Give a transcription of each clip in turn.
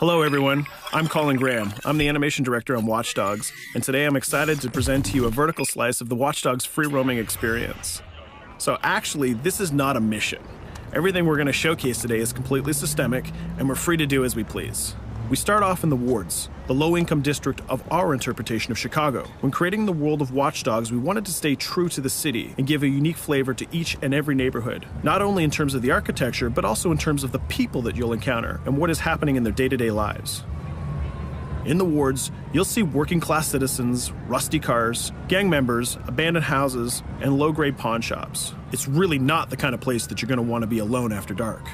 Hello everyone, I'm Colin Graham. I'm the animation director on Watch Dogs, and today I'm excited to present to you a vertical slice of the Watch Dogs free roaming experience. So actually, this is not a mission. Everything we're going to showcase today is completely systemic, and we're free to do as we please. We start off in the wards, the low-income district of our interpretation of Chicago. When creating the world of Watch Dogs, we wanted to stay true to the city and give a unique flavor to each and every neighborhood, not only in terms of the architecture, but also in terms of the people that you'll encounter and what is happening in their day-to-day lives. In the wards, you'll see working-class citizens, rusty cars, gang members, abandoned houses, and low-grade pawn shops. It's really not the kind of place that you're going to want to be alone after dark.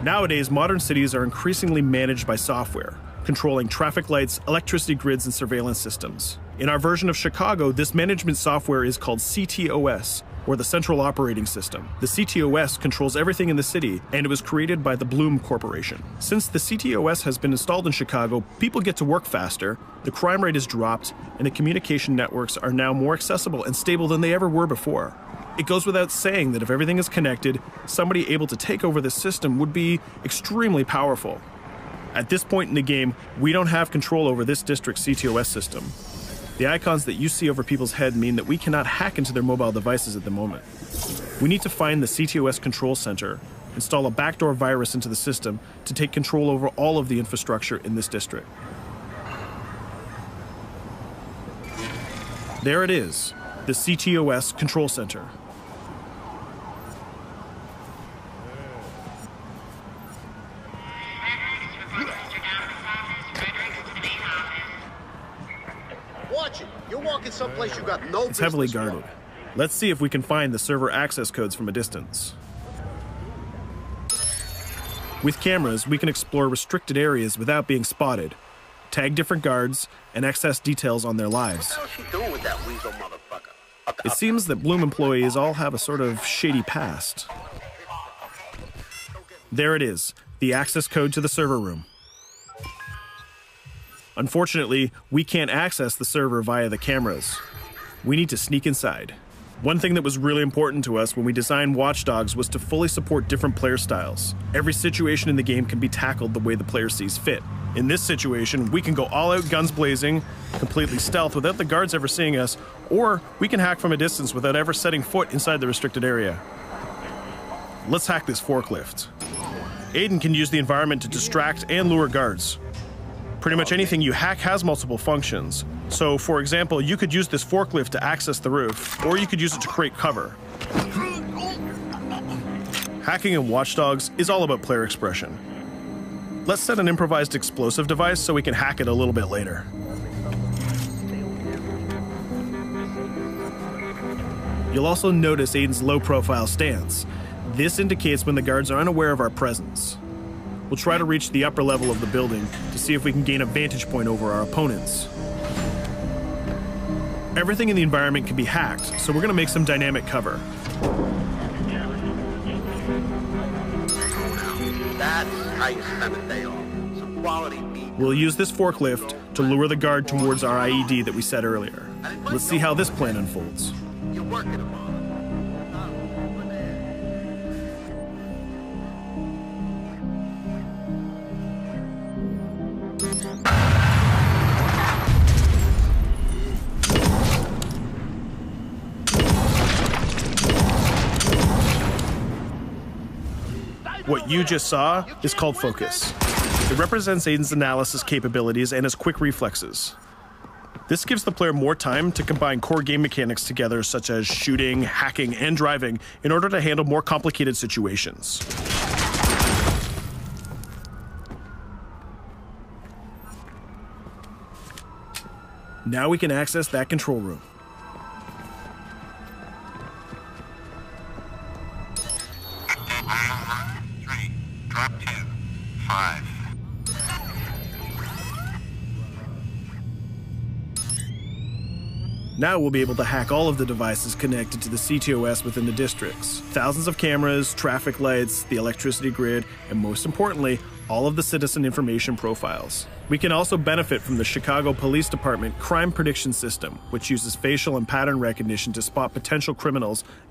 Nowadays, modern cities are increasingly managed by software, controlling traffic lights, electricity grids, and surveillance systems. In our version of Chicago, this management software is called CTOS, or the Central Operating System. The CTOS controls everything in the city, and it was created by the Bloom Corporation. Since the CTOS has been installed in Chicago, people get to work faster, the crime rate has dropped, and the communication networks are now more accessible and stable than they ever were before. It goes without saying that if everything is connected, somebody able to take over the system would be extremely powerful. At this point in the game, we don't have control over this district's CTOS system. The icons that you see over people's head mean that we cannot hack into their mobile devices at the moment. We need to find the CTOS control center, install a backdoor virus into the system to take control over all of the infrastructure in this district. There it is, the CTOS control center. You're walking someplace you got no business. It's heavily guarded. Let's see if we can find the server access codes from a distance. With cameras, we can explore restricted areas without being spotted, tag different guards, and access details on their lives. What the hell is she doing with that weasel motherfucker? It seems that Bloom employees all have a sort of shady past. There it is, the access code to the server room. Unfortunately, we can't access the server via the cameras. We need to sneak inside. One thing that was really important to us when we designed Watch Dogs was to fully support different player styles. Every situation in the game can be tackled the way the player sees fit. In this situation, we can go all out guns blazing, completely stealth without the guards ever seeing us, or we can hack from a distance without ever setting foot inside the restricted area. Let's hack this forklift. Aiden can use the environment to distract and lure guards. Pretty much anything you hack has multiple functions. So, for example, you could use this forklift to access the roof, or you could use it to create cover. Hacking in Watch Dogs is all about player expression. Let's set an improvised explosive device so we can hack it a little bit later. You'll also notice Aiden's low-profile stance. This indicates when the guards are unaware of our presence. We'll try to reach the upper level of the building to see if we can gain a vantage point over our opponents. Everything in the environment can be hacked, so we're going to make some dynamic cover. That's how you spend a day off. Some quality meat. We'll use this forklift to lure the guard towards our IED that we set earlier. Let's see how this plan unfolds. You're working them on. What you just saw is called focus. It represents Aiden's analysis capabilities and his quick reflexes. This gives the player more time to combine core game mechanics together, such as shooting, hacking, and driving, in order to handle more complicated situations. Now we can access that control room. Drop 2, 5. Now we'll be able to hack all of the devices connected to the CTOS within the districts. Thousands of cameras, traffic lights, the electricity grid, and most importantly, all of the citizen information profiles. We can also benefit from the Chicago Police Department Crime Prediction System, which uses facial and pattern recognition to spot potential criminals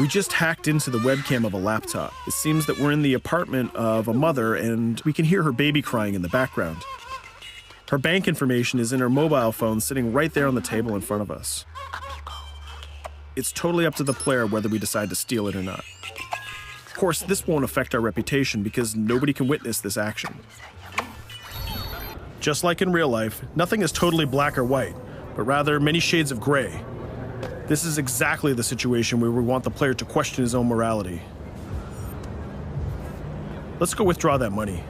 We just hacked into the webcam of a laptop. It seems that we're in the apartment of a mother and we can hear her baby crying in the background. Her bank information is in her mobile phone sitting right there on the table in front of us. It's totally up to the player whether we decide to steal it or not. Of course, this won't affect our reputation because nobody can witness this action. Just like in real life, nothing is totally black or white, but rather many shades of gray. This is exactly the situation where we want the player to question his own morality. Let's go withdraw that money.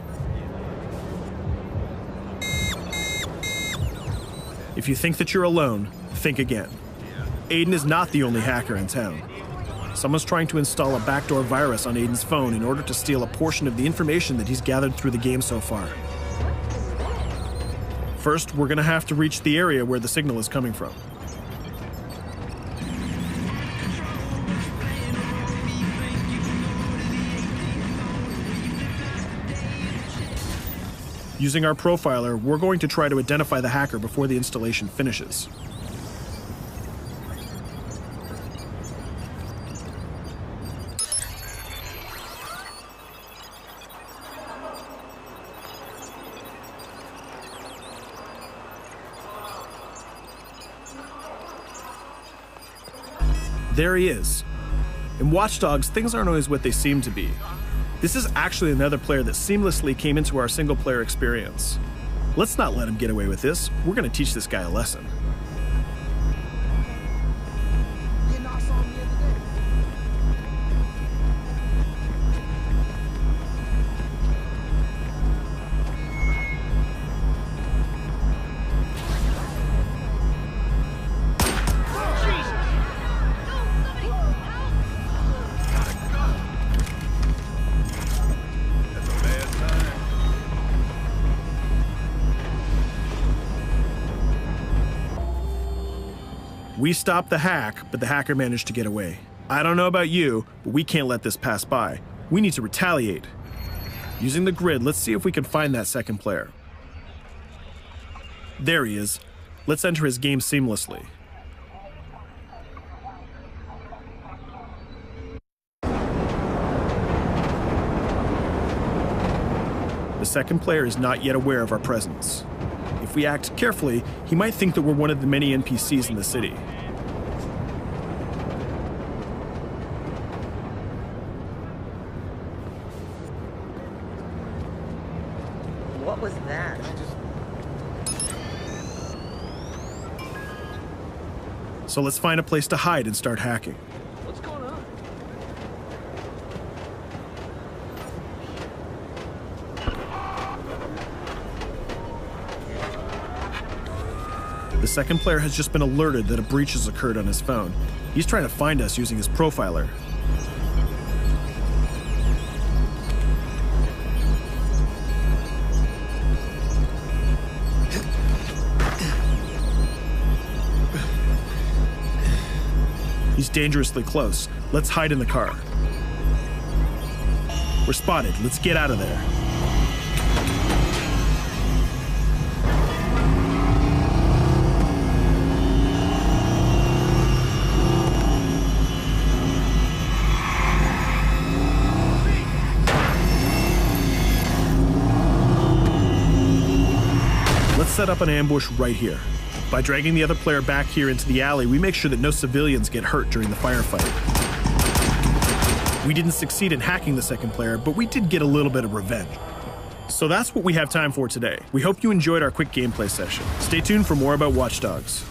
If you think that you're alone, think again. Aiden is not the only hacker in town. Someone's trying to install a backdoor virus on Aiden's phone in order to steal a portion of the information that he's gathered through the game so far. First, we're gonna have to reach the area where the signal is coming from. Using our profiler, we're going to try to identify the hacker before the installation finishes. There he is. In Watch Dogs, things aren't always what they seem to be. This is actually another player that seamlessly came into our single-player experience. Let's not let him get away with this. We're gonna teach this guy a lesson. We stopped the hack, but the hacker managed to get away. I don't know about you, but we can't let this pass by. We need to retaliate. Using the grid, let's see if we can find that second player. There he is. Let's enter his game seamlessly. The second player is not yet aware of our presence. If we act carefully, he might think that we're one of the many NPCs in the city. What was that? So let's find a place to hide and start hacking. What's going on? The second player has just been alerted that a breach has occurred on his phone. He's trying to find us using his profiler. He's dangerously close. Let's hide in the car. We're spotted. Let's get out of there. Let's set up an ambush right here. By dragging the other player back here into the alley, we make sure that no civilians get hurt during the firefight. We didn't succeed in hacking the second player, but we did get a little bit of revenge. So that's what we have time for today. We hope you enjoyed our quick gameplay session. Stay tuned for more about Watch Dogs.